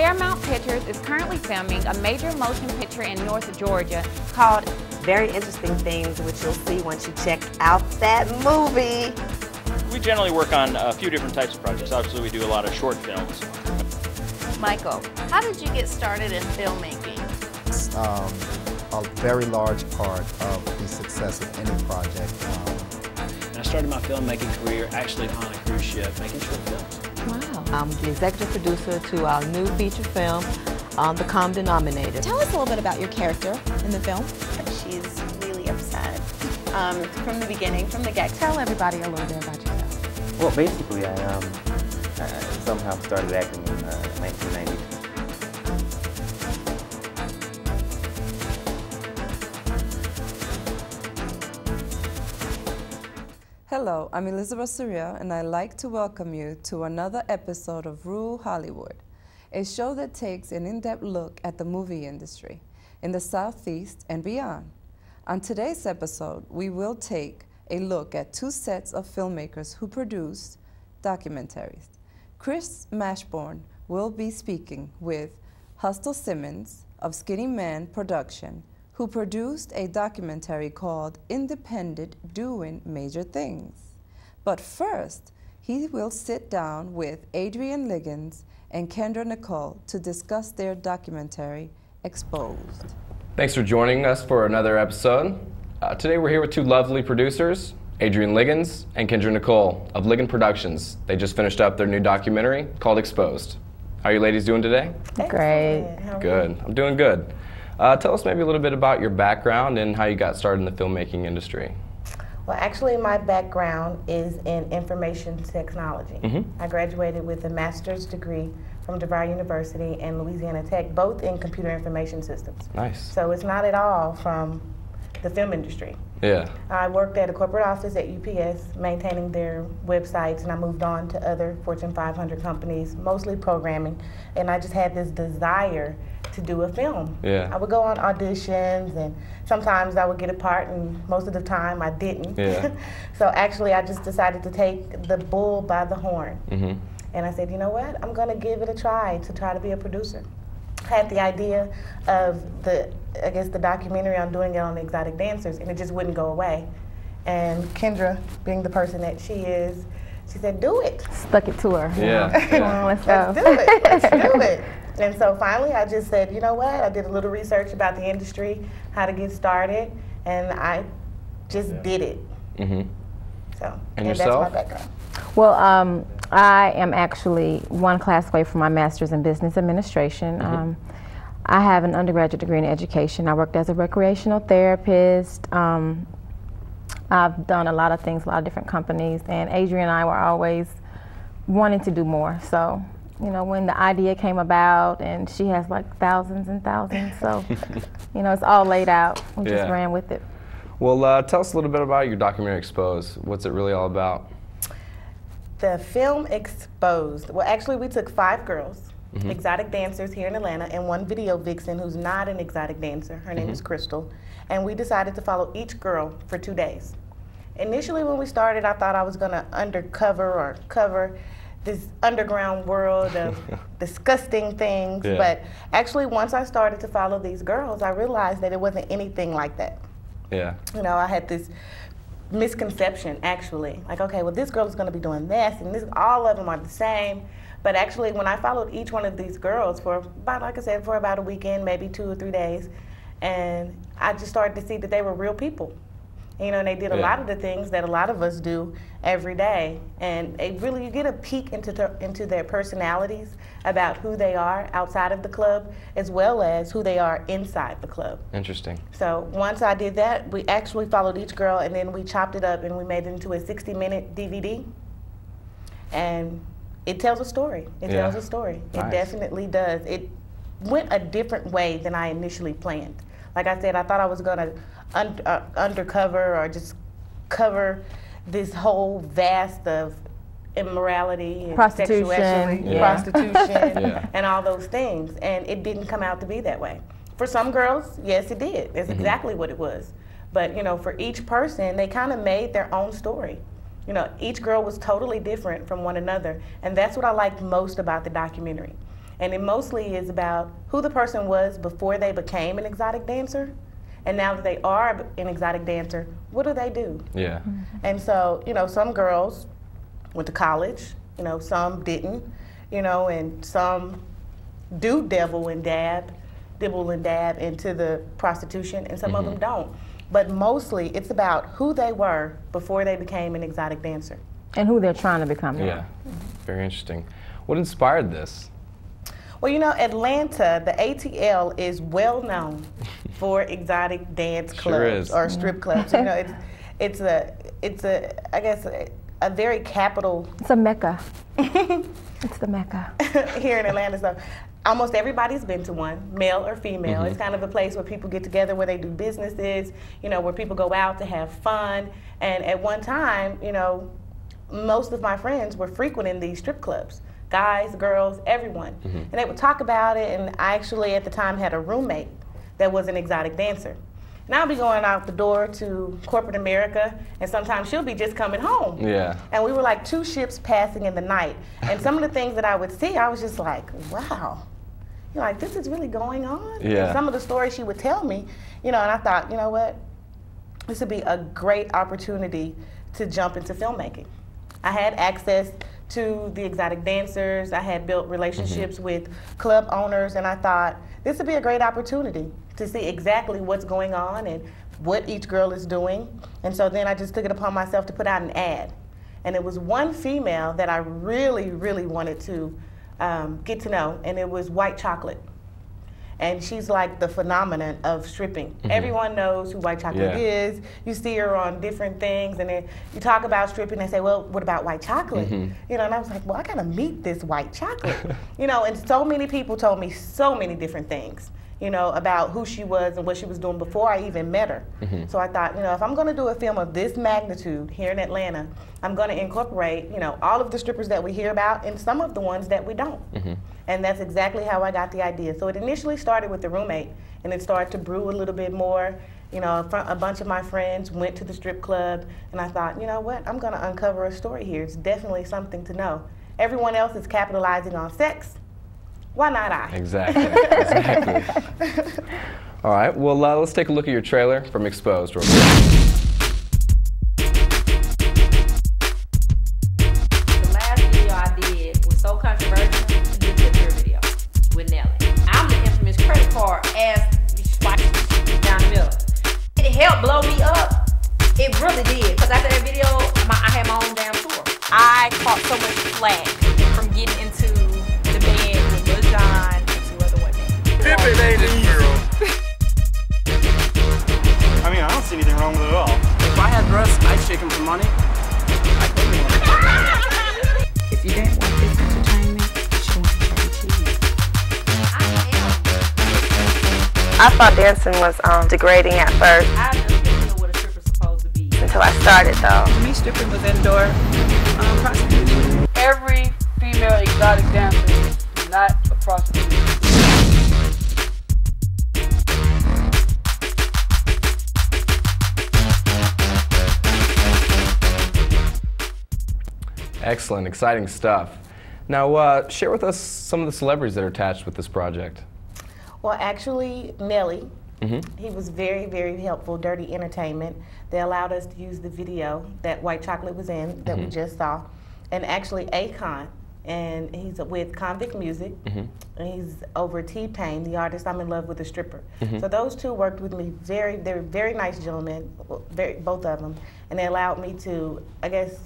Paramount Pictures is currently filming a major motion picture in North Georgia called Very interesting things which you'll see once you check out that movie. We generally work on a few different types of projects. Obviously, we do a lot of short films. Michael, how did you get started in filmmaking? A very large part of the success of any project. And I started my filmmaking career actually on a cruise ship, making short films. Wow. I'm the executive producer to our new feature film, The Common Denominator. Tell us a little bit about your character in the film. She's really upset from the beginning, from the get-go. Tell everybody a little bit about yourself. Well, basically, I somehow started acting in 1990. Hello, I'm Elisabel Suriel, and I'd like to welcome you to another episode of Rural Hollywood, a show that takes an in-depth look at the movie industry in the Southeast and beyond. On today's episode, we will take a look at two sets of filmmakers who produced documentaries. Chris Mashburn will be speaking with Simmons of SkinneyMen Productions, who produced a documentary called Independent Doing Major Things. But first, he will sit down with Adreanne Liggins and Kendra Nicole to discuss their documentary, Exposed. Thanks for joining us for another episode. Today we're here with two lovely producers, Adreanne Liggins and Kendra Nicole of Liggin Productions. They just finished up their new documentary called Exposed. How are you ladies doing today? Great. Good. I'm doing good. Tell us maybe a little bit about your background and how you got started in the filmmaking industry. Well, actually, my background is in information technology. I graduated with a master's degree from DeVry University and Louisiana Tech, both in computer information systems. Nice. So it's not at all from the film industry. Yeah. I worked at a corporate office at UPS, maintaining their websites, and I moved on to other Fortune 500 companies, mostly programming, and I just had this desire to do a film. Yeah. I would go on auditions, and sometimes I would get a part, and most of the time I didn't. Yeah. So actually, I just decided to take the bull by the horn. And I said, you know what? I'm going to give it a try to be a producer. I had the idea of the documentary on doing it on the exotic dancers, and it just wouldn't go away. And Kendra, being the person that she is, she said, do it. Stuck it to her. Yeah. Come on, let's go. Let's do it. Let's do it. And so finally, I just said, you know what? I did a little research about the industry, how to get started, and I just did it. So, and yourself? That's my background. Well, I am actually one class away from my master's in business administration. I have an undergraduate degree in education. I worked as a recreational therapist. I've done a lot of things, a lot of different companies, and Adrienne and I were always wanting to do more. So, you know, when the idea came about, and she has like thousands and thousands, so, you know, it's all laid out. We just ran with it. Well, tell us a little bit about your documentary, Exposed. What's it really all about? The film Exposed. Well, actually, we took 5 girls, exotic dancers here in Atlanta, and one video vixen who's not an exotic dancer. Her name is Crystal. And we decided to follow each girl for 2 days. Initially, when we started, I thought I was going to cover this underground world of disgusting things. But actually, once I started to follow these girls, I realized that it wasn't anything like that. Yeah. You know, I had this misconception, actually. Like, okay, well, this girl is going to be doing this, and this, all of them are the same. But actually, when I followed each one of these girls for about, like I said, for about a weekend, maybe 2 or 3 days, and I just started to see that they were real people. You know, and they did a lot of the things that a lot of us do every day. And you get a peek into their personalities, about who they are outside of the club, as well as who they are inside the club. Interesting. So once I did that, we actually followed each girl, and then we chopped it up and we made it into a 60-minute DVD. And it tells a story. It tells a story. Nice. It definitely does. It went a different way than I initially planned. Like I said, I thought I was going to undercover or just cover this whole vast of immorality and prostitution, and all those things. And it didn't come out to be that way. For some girls, yes, it did. That's exactly what it was. But, you know, for each person, they kind of made their own story. You know, each girl was totally different from one another. And that's what I liked most about the documentary. And it mostly is about who the person was before they became an exotic dancer. And now that they are an exotic dancer, what do they do? Yeah. And so, you know, some girls went to college, you know, some didn't, you know, and some do dibble and dab into the prostitution, and some of them don't. But mostly it's about who they were before they became an exotic dancer. And who they're trying to become now. Yeah, very interesting. What inspired this? Well, you know, Atlanta, the ATL is well known for exotic dance clubs or strip clubs. You know, it's a I guess a very capital. It's a mecca. It's the mecca. Here in Atlanta, so almost everybody's been to one, male or female. It's kind of a place where people get together, where they do businesses, you know, where people go out to have fun. And at one time, you know, most of my friends were frequenting these strip clubs. Guys, girls, everyone. And they would talk about it, and I actually at the time had a roommate that was an exotic dancer. And I'll be going out the door to corporate America, and sometimes she'll be just coming home. Yeah. And we were like two ships passing in the night. And some of the things that I would see, I was just like, wow. You're like, this is really going on? Yeah. And some of the stories she would tell me, you know, and I thought, you know what? This would be a great opportunity to jump into filmmaking. I had access to the exotic dancers. I had built relationships with club owners, and I thought this would be a great opportunity to see exactly what's going on and what each girl is doing. And so then I just took it upon myself to put out an ad. And it was one female that I really, really wanted to get to know, and it was White Chocolate. And she's like the phenomenon of stripping. Everyone knows who White Chocolate is. You see her on different things, and then you talk about stripping and say, well, what about White Chocolate? You know, and I was like, well, I gotta meet this White Chocolate. You know, and so many people told me so many different things, you know, about who she was and what she was doing before I even met her. So I thought, you know, if I'm gonna do a film of this magnitude here in Atlanta, I'm gonna incorporate, you know, all of the strippers that we hear about and some of the ones that we don't. And that's exactly how I got the idea. So it initially started with the roommate, and it started to brew a little bit more. You know, a bunch of my friends went to the strip club, and I thought, you know what, I'm gonna uncover a story here. It's definitely something to know. Everyone else is capitalizing on sex. Why not I? Exactly, exactly. All right, well, let's take a look at your trailer from Exposed real quick. The last video I did was so controversial, I did a picture video with Nelly. I'm the infamous credit card ass spike down the middle. It helped blow me up. It really did, because after that video, I had my own damn tour. I caught so much flack from getting into the bed with Lil Jon and two other women. Pimpin' ain't it, girl? I mean, I don't see anything wrong with it at all. If I had Russ, I'd shake him for money. I couldn't want it. If you didn't want this entertainment, you want TV. I thought dancing was degrading at first. I didn't know what a stripper's supposed to be. Until I started, though. To me, stripping was indoor prostitution. Every female exotic dancer is not a prostitute. Excellent, exciting stuff. Now, share with us some of the celebrities that are attached with this project. Well, actually, Nelly, he was very, very helpful. Dirty Entertainment. They allowed us to use the video that White Chocolate was in, that we just saw. And actually, Akon, and he's with Convict Music, and he's over T-Pain, the artist I'm in love with, a stripper. So those two worked with me. They were very nice gentlemen, both of them, and they allowed me to, I guess,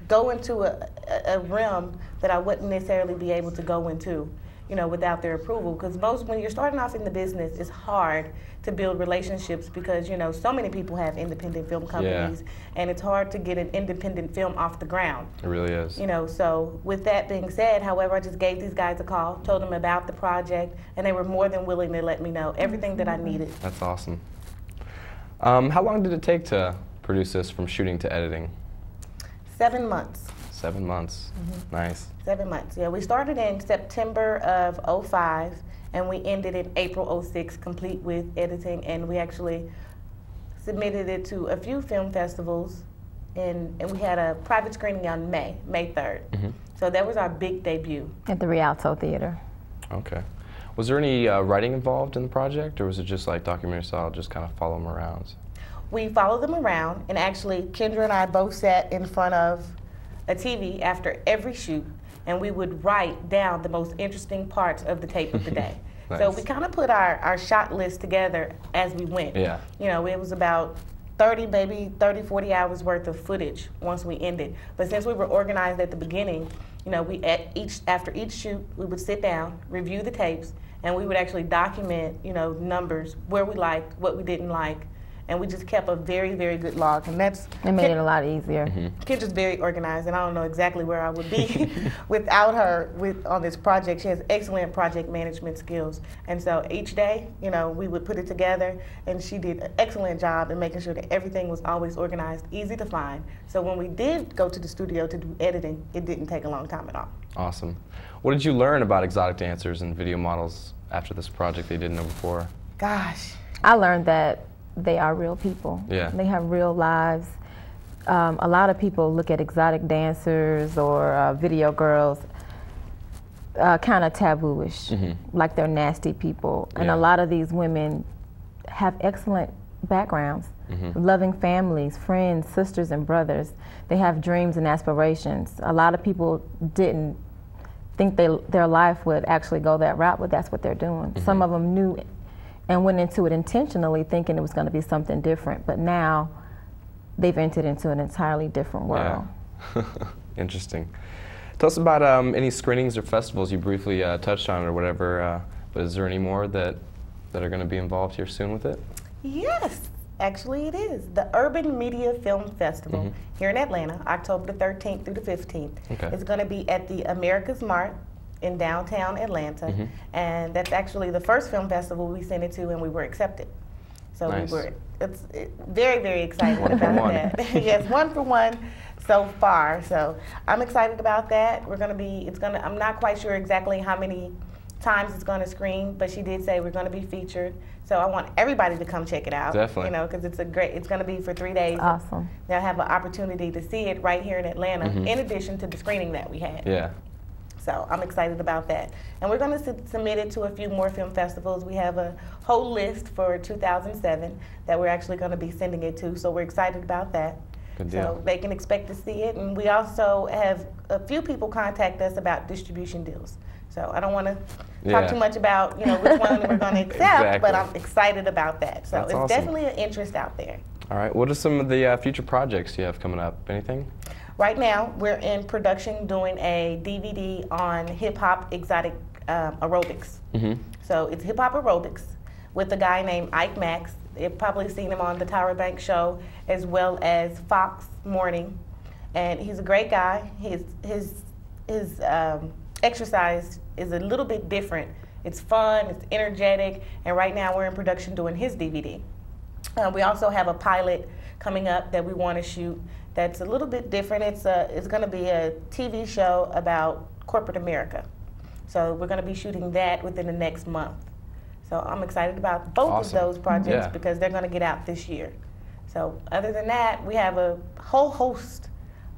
go into a realm that I wouldn't necessarily be able to go into, you know, without their approval. Because when you're starting off in the business, it's hard to build relationships because, you know, so many people have independent film companies, and it's hard to get an independent film off the ground. It really is. You know, so with that being said, however, I just gave these guys a call, told them about the project, and they were more than willing to let me know everything that I needed. That's awesome. How long did it take to produce this from shooting to editing? 7 months. 7 months. Nice. 7 months, yeah. We started in September of '05, and we ended in April '06, complete with editing, and we actually submitted it to a few film festivals and we had a private screening on May 3rd. So that was our big debut. At the Rialto Theater. Okay. Was there any writing involved in the project, or was it just like documentary style, just kind of follow them around? We followed them around, and actually Kendra and I both sat in front of a TV after every shoot, and we would write down the most interesting parts of the tape of the day. Nice. So we kind of put our shot list together as we went. Yeah. You know, it was about 40 hours worth of footage once we ended. But since we were organized at the beginning, you know, after each shoot, we would sit down, review the tapes, and we would actually document, you know, numbers, where we liked, what we didn't like, and we just kept a very, very good log. And that's it made it a lot easier. Kendra's very organized, and I don't know exactly where I would be without her on this project. She has excellent project management skills, and so each day, you know, we would put it together, and she did an excellent job in making sure that everything was always organized, easy to find. So when we did go to the studio to do editing, it didn't take a long time at all. Awesome. What did you learn about exotic dancers and video models after this project that you didn't know before? Gosh. I learned that they are real people. Yeah. They have real lives. A lot of people look at exotic dancers or video girls kind of taboo-ish, like they're nasty people. And a lot of these women have excellent backgrounds, loving families, friends, sisters, and brothers. They have dreams and aspirations. A lot of people didn't think their life would actually go that route, but that's what they're doing. Some of them knew and went into it intentionally thinking it was going to be something different, but now they've entered into an entirely different world. Yeah. Interesting. Tell us about any screenings or festivals. You briefly touched on it or whatever, but is there any more that are going to be involved here soon with it? Yes, actually it is. The Urban Media Film Festival here in Atlanta, October the 13th through the 15th. Okay. It's going to be at the America's Mart in downtown Atlanta, and that's actually the first film festival we sent it to, and we were accepted. So nice. It's very, very excited about that. Yes, 1 for 1 so far. So I'm excited about that. I'm not quite sure exactly how many times it's going to screen, but she did say we're going to be featured. So I want everybody to come check it out. Definitely. You know, because it's going to be for 3 days. Awesome. They'll have an opportunity to see it right here in Atlanta, in addition to the screening that we had. Yeah. So I'm excited about that. And we're going to submit it to a few more film festivals. We have a whole list for 2007 that we're actually going to be sending it to, so we're excited about that. Good deal. So they can expect to see it. And we also have a few people contact us about distribution deals. So I don't want to talk too much about, you know, which one we're going to accept, but I'm excited about that. So That's it's awesome. definitely an interest out there. All right. What are some of the future projects you have coming up? Anything? Right now, we're in production doing a DVD on hip-hop exotic aerobics. So it's hip-hop aerobics with a guy named Ike Max. You've probably seen him on the Tyra Banks show as well as Fox Morning. And he's a great guy. His exercise is a little bit different. It's fun, it's energetic, and right now we're in production doing his DVD. We also have a pilot coming up that we want to shoot that's a little bit different. It's going to be a TV show about corporate America. So we're going to be shooting that within the next month. So I'm excited about both of those projects because they're going to get out this year. So other than that, we have a whole host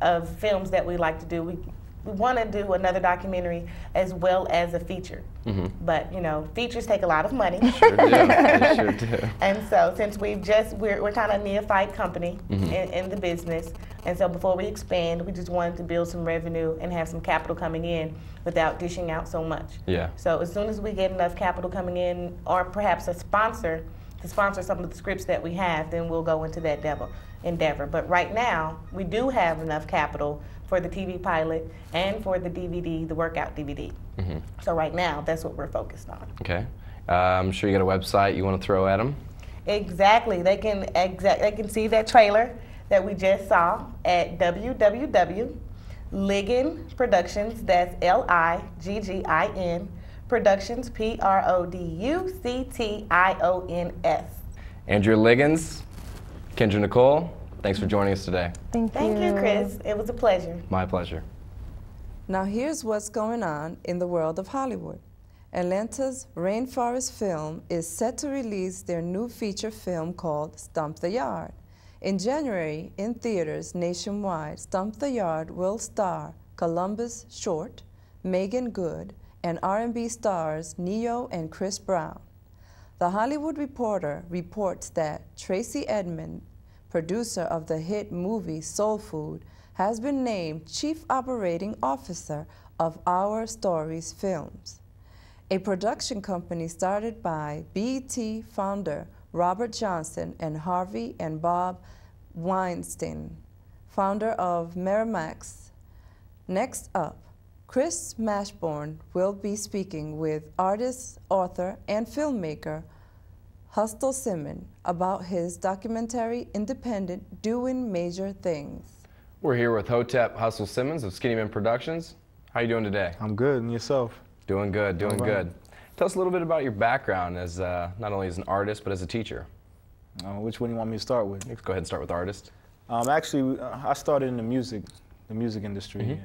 of films that we like to do. We want to do another documentary as well as a feature. But, you know, features take a lot of money. Sure do. They sure do. And so since we're kind of a neophyte company in the business, and so before we expand, we just wanted to build some revenue and have some capital coming in without dishing out so much. Yeah. So as soon as we get enough capital coming in, or perhaps a sponsor to sponsor some of the scripts that we have, then we'll go into that endeavor. But right now, we do have enough capital for the TV pilot and for the DVD, the workout DVD. So right now, that's what we're focused on. Okay. I'm sure you got a website you want to throw at them. Exactly. They can see that trailer that we just saw at www.Liggin Productions. That's Liggin Productions, Productions. Andrea Liggins, Kendra Nicole, thanks for joining us today. Thank you, Chris. It was a pleasure. My pleasure. Now here's what's going on in the world of Hollywood. Atlanta's Rainforest Film is set to release their new feature film called Stomp the Yard. In January, in theaters nationwide, Stomp the Yard will star Columbus Short, Megan Good, and R&B stars Neo and Chris Brown. The Hollywood Reporter reports that Tracy Edmond, producer of the hit movie Soul Food, has been named Chief Operating Officer of Our Stories Films, a production company started by BET founder Robert Johnson and Harvey and Bob Weinstein, founder of Miramax. Next up, Chris Mashburn will be speaking with artist, author, and filmmaker Hustle Simmons about his documentary Independent Doing Major Things. We're here with Hotep Hustle Simmons of SkinneyMen Productions. How are you doing today? I'm good, and yourself? Doing good, doing good. Tell us a little bit about your background as not only as an artist, but as a teacher. Which one do you want me to start with? Let's go ahead and start with artist. Actually, I started in the music industry.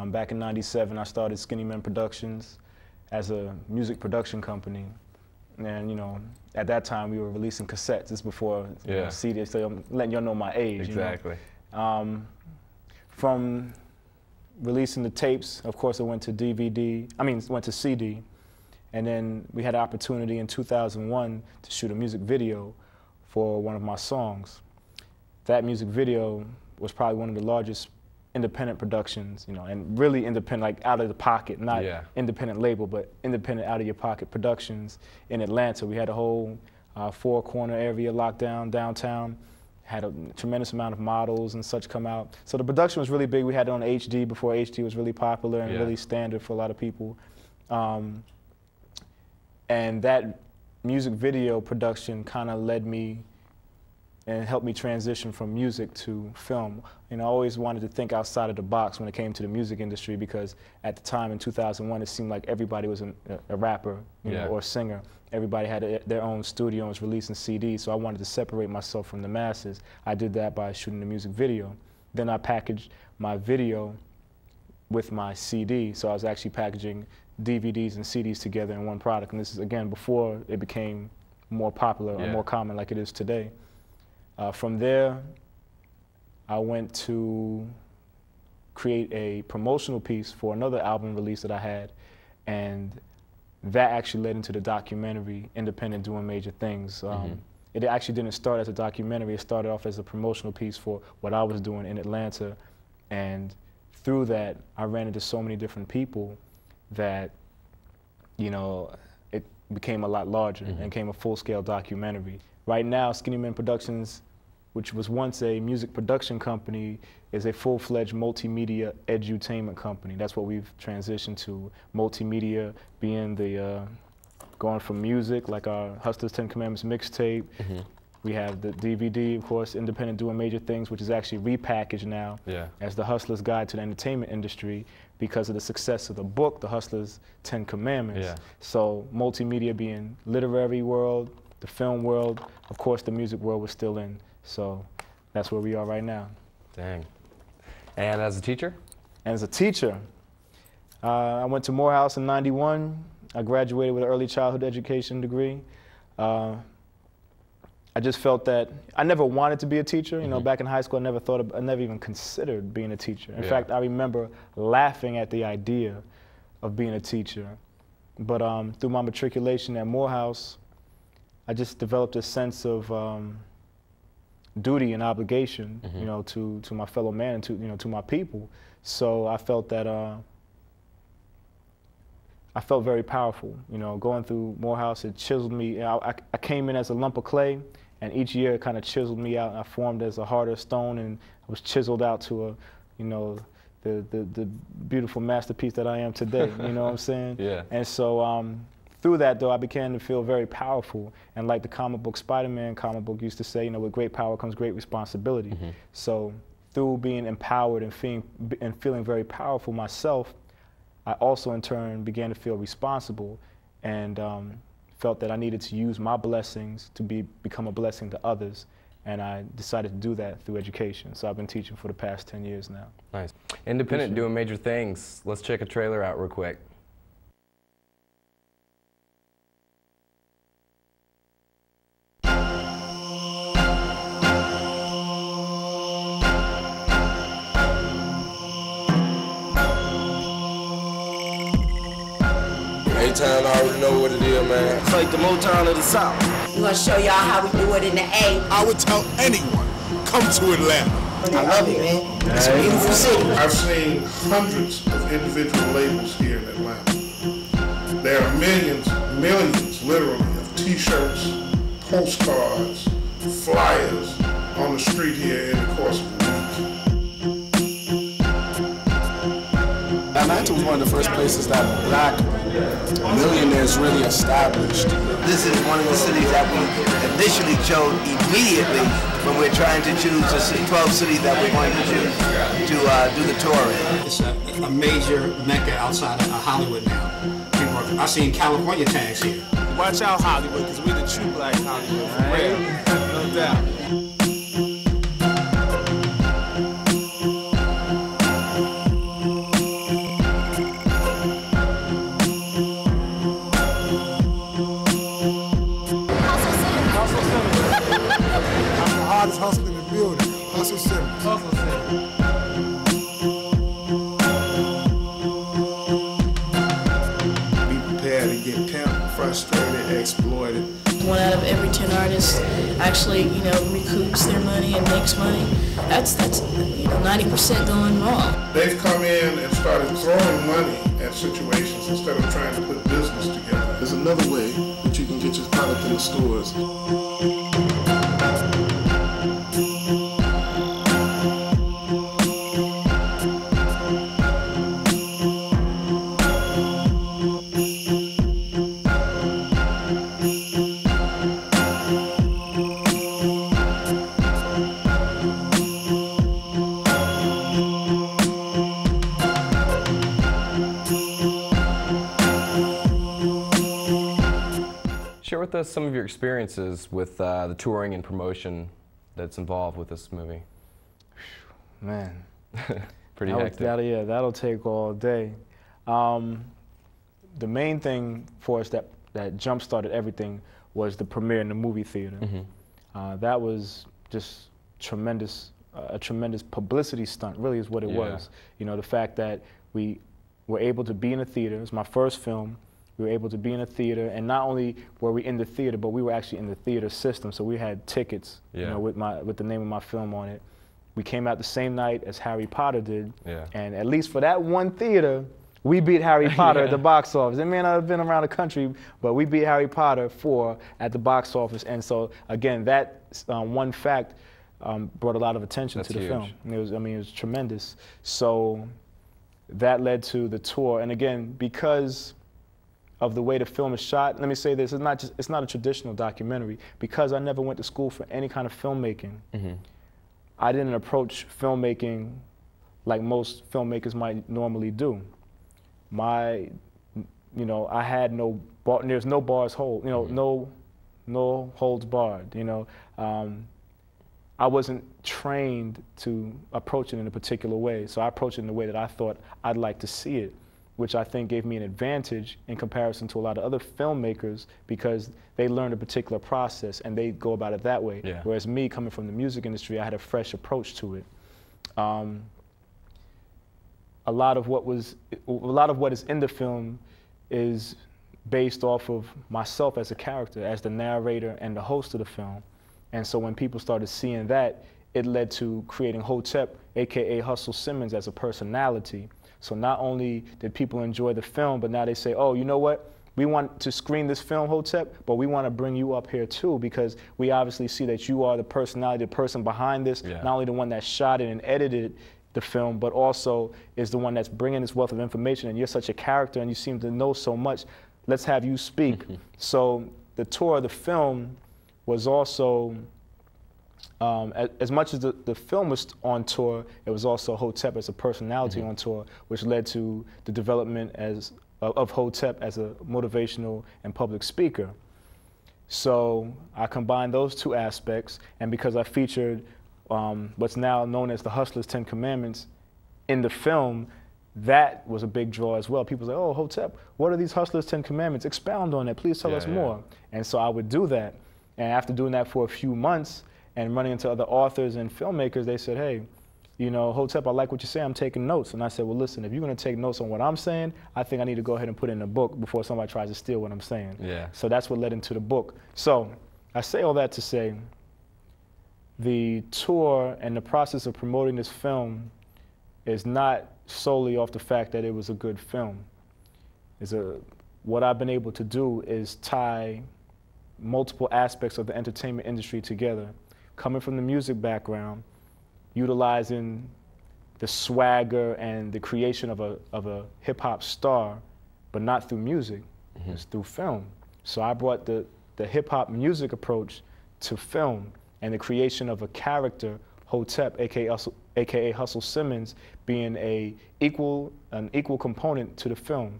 Back in '97, I started SkinneyMen Productions as a music production company. And, you know, at that time, we were releasing cassettes. This before CDs, so I'm letting y'all know my age. Exactly. You know? From releasing the tapes, of course, I went to CD. And then we had an opportunity in 2001 to shoot a music video for one of my songs. That music video was probably one of the largest independent productions, you know, and really independent, like out of the pocket, not independent label, but independent out of your pocket productions in Atlanta. We had a whole four-corner area locked down downtown, had a tremendous amount of models and such come out. So the production was really big. We had it on HD before HD was really popular and really standard for a lot of people. And that music video production kind of led me and helped me transition from music to film. And I always wanted to think outside of the box when it came to the music industry, because at the time in 2001, it seemed like everybody was a rapper, you know, or a singer. Everybody had their own studio and was releasing CDs, so I wanted to separate myself from the masses. I did that by shooting the music video. Then I packaged my video with my CD, so I was actually packaging DVDs and CDs together in one product. And this is, again, before it became more popular or more common like it is today. From there, I went to create a promotional piece for another album release that I had, and that actually led into the documentary, Independent Doing Major Things. It actually didn't start as a documentary. It started off as a promotional piece for what I was doing in Atlanta. And through that, I ran into so many different people that, you know, it became a lot larger and became a full-scale documentary. Right now, SkinneyMen Productions, which was once a music production company, is a full-fledged multimedia edutainment company. That's what we've transitioned to. Multimedia being the, going from music, like our Hustlers 10 Commandments mixtape. We have the DVD, of course, Independent Doing Major Things, which is actually repackaged now as the Hustler's Guide to the Entertainment Industry because of the success of the book, The Hustler's 10 Commandments. So multimedia being literary world, the film world, of course the music world was still in. So that's where we are right now. Dang. And as a teacher? And as a teacher, I went to Morehouse in '91. I graduated with an early childhood education degree. I just felt that I never wanted to be a teacher. You know, back in high school, I never even considered being a teacher. In fact, I remember laughing at the idea of being a teacher. But through my matriculation at Morehouse, I just developed a sense of duty and obligation, you know, to my fellow man and to my people. So I felt that I felt very powerful. You know, going through Morehouse, it chiseled me. I came in as a lump of clay, and each year it kind of chiseled me out. I formed as a harder stone, and I was chiseled out to a, you know, the beautiful masterpiece that I am today. You know what I'm saying? And so through that, though, I began to feel very powerful. And like the comic book, Spider-Man comic book used to say, you know, with great power comes great responsibility. So through being empowered and feeling very powerful myself, I also in turn began to feel responsible and felt that I needed to use my blessings to become a blessing to others. And I decided to do that through education. So I've been teaching for the past 10 years now. Nice. Independent Doing Major Things. Let's check a trailer out real quick. A-Town already know what it is, man. It's like the Motown of the South. We're gonna show y'all how we do it in the A. I would tell anyone, come to Atlanta. I love it, man. It's a beautiful city. I've seen hundreds of individual labels here in Atlanta. There are millions, literally, of t-shirts, postcards, flyers on the street here in the course of a week. Atlanta was one of the first places that black millionaires really established. This is one of the cities that we initially chose immediately when we're trying to choose the 12 cities that we're going to choose to do the tour in. It's a major mecca outside of Hollywood now. I seen California tags here. Watch out, Hollywood, because we the true black Hollywood, for real, no doubt. Hustling in the building. Hustle Simmons. Hustle Simmons. Be prepared to get pimped, frustrated, exploited. 1 out of every 10 artists actually, recoups their money and makes money. That's 90% going wrong. They've come in and started throwing money at situations instead of trying to put business together. There's another way that you can get your product in the stores. Share with us some of your experiences with the touring and promotion that's involved with this movie. Man. Pretty hectic. That'll take all day. The main thing for us that jump-started everything was the premiere in the movie theater. That was just tremendous, a tremendous publicity stunt, really is what it was. The fact that we were able to be in a theater, it was my first film, we were able to be in a theater, and not only were we in the theater, but we were actually in the theater system, so we had tickets, with the name of my film on it. We came out the same night as Harry Potter did, and at least for that one theater, we beat Harry Potter at the box office. It may not have been around the country, but we beat Harry Potter 4 at the box office, and so again, that one fact brought a lot of attention to the film. It was tremendous. So that led to the tour, and again, because of the way the film is shot, let me say this, it's not a traditional documentary. Because I never went to school for any kind of filmmaking, I didn't approach filmmaking like most filmmakers might normally do. I had there's no bars hold, no holds barred, I wasn't trained to approach it in a particular way, so I approached it in the way that I thought I'd like to see it, which I think gave me an advantage in comparison to a lot of other filmmakers because they learned a particular process and they go about it that way. Whereas me, coming from the music industry, I had a fresh approach to it. A lot of what is in the film is based off of myself as a character, as the narrator and the host of the film. And so when people started seeing that, it led to creating Hotep, AKA Hustle Simmons, as a personality. So not only did people enjoy the film, but now they say, oh, you know what? We want to screen this film, Hotep, but we want to bring you up here too, because we obviously see that you are the personality, the person behind this, not only the one that shot it and edited the film, but also is the one that's bringing this wealth of information, and you're such a character and you seem to know so much. Let's have you speak. So the tour of the film was also, as much as the film was on tour, it was also Hotep as a personality on tour, which led to the development of Hotep as a motivational and public speaker. So I combined those two aspects, and because I featured what's now known as the Hustler's 10 Commandments in the film, that was a big draw as well. People say, oh, Hotep, what are these Hustler's 10 Commandments? Expound on that, please tell us more. And so I would do that. And after doing that for a few months and running into other authors and filmmakers, they said, hey, you know, Hotep, I like what you say, I'm taking notes. And I said, well, listen, if you're going to take notes on what I'm saying, I think I need to go ahead and put it in a book before somebody tries to steal what I'm saying. Yeah. So that's what led into the book. So I say all that to say the tour and the process of promoting this film is not solely off the fact that it was a good film. What I've been able to do is tie multiple aspects of the entertainment industry together. Coming from the music background, utilizing the swagger and the creation of a hip-hop star, but not through music, it's through film. So I brought the hip-hop music approach to film and the creation of a character, Hotep, aka Hustle Simmons, being an equal component to the film.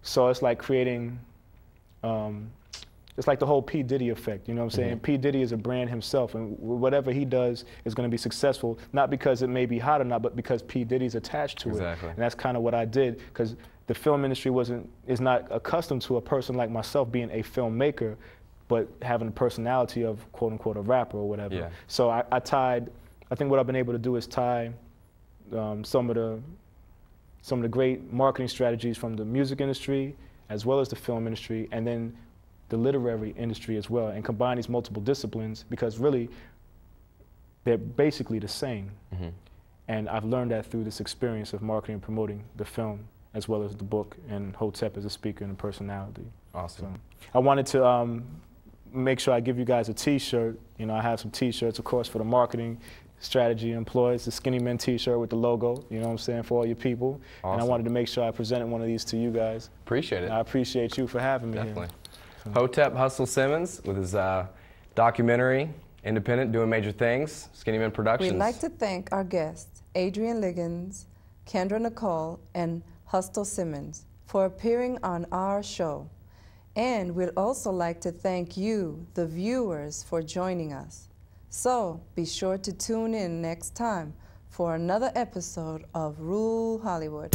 So it's like creating, it's like the whole P. Diddy effect, you know what I'm saying? P. Diddy is a brand himself, and whatever he does is going to be successful, not because it may be hot or not, but because P. Diddy's attached to it. And that's kind of what I did, because the film industry is not accustomed to a person like myself being a filmmaker, but having the personality of, quote unquote, a rapper or whatever. Yeah. So I think what I've been able to do is tie some of the great marketing strategies from the music industry, as well as the film industry, and then the literary industry as well, and combine these multiple disciplines, because really they're basically the same. And I've learned that through this experience of marketing and promoting the film, as well as the book, and Hotep as a speaker and a personality. Awesome. So I wanted to make sure I give you guys a t-shirt. You know, I have some t-shirts, of course, for the marketing strategy employees, the Skinny Men t-shirt with the logo, you know what I'm saying, for all your people. Awesome. And I wanted to make sure I presented one of these to you guys. Appreciate it. And I appreciate you for having me Definitely. here. Hotep Hustle Simmons with his documentary, independent, doing major things, SkinneyMen Productions. We'd like to thank our guests, Adreanne Liggins, Kendra Nicole, and Hustle Simmons, for appearing on our show. And we'd also like to thank you, the viewers, for joining us. So be sure to tune in next time for another episode of Rule Hollywood.